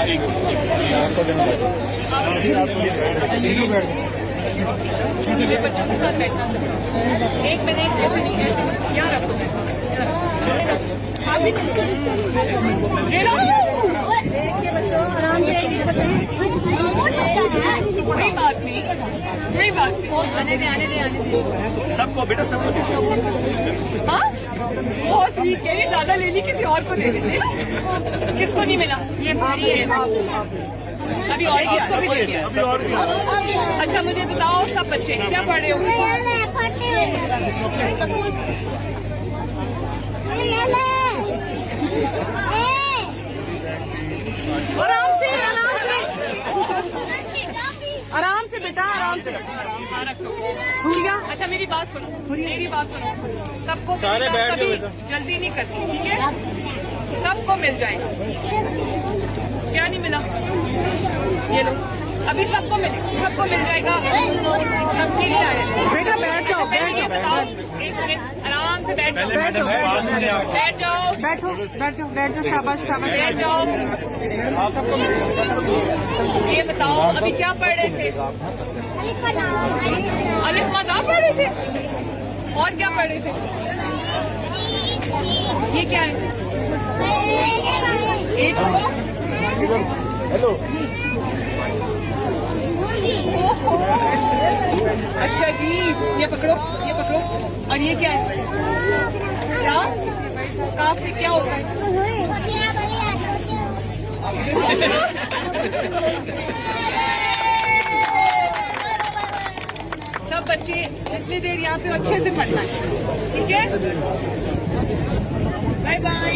ये बच्चों के साथ बैठना चाहिए। एक मिनट ऐसे नहीं, ऐसे यहाँ रखो, आप भी आराम से। कोई बात नहीं, कोई बात नहीं, आने दे। सबको बेटा, सबको। हाँ, बहुत स्वीट है, ये ज्यादा लेनी किसी और को दे दीजिए। किसको नहीं मिला? ये भारी है। अभी और क्या? अभी और क्या? अच्छा मुझे बताओ, सब बच्चे क्या पढ़ रहे हो? आराम से, आराम से, आराम से बेटा, आराम से। भूल गया? अच्छा मेरी बात सुनो, मेरी बात सुनो। सबको सारे बैठ जाओ बेटा। जल्दी नहीं करती, ठीक है? सबको मिल जाएगा। क्या नहीं मिला? ये लो, अभी सबको मिल जाएगा। सबके लिए आए। बेटा बैठ जाओ, बैठ जाओ, बताओ। एक मिनट, आराम से बैठ जाओ, बैठ जाओ, बैठ जाओ, बैठो, बैठ जाओ, बैठ जाओ, शाबाश, शाबाश, बैठ जाओ। ये बताओ, अभी क्या पढ़ रहे थे? अलिफ मादा पढ़ रहे थे? और क्या पढ़ रहे थे? ये क्या है? हेलो। अच्छा जी, ये पकड़ो, ये पकड़ो। और ये क्या है? काफ से क्या होता है? सब बच्चे जितनी देर यहाँ पे अच्छे से पढ़ना है, ठीक है? Bye bye.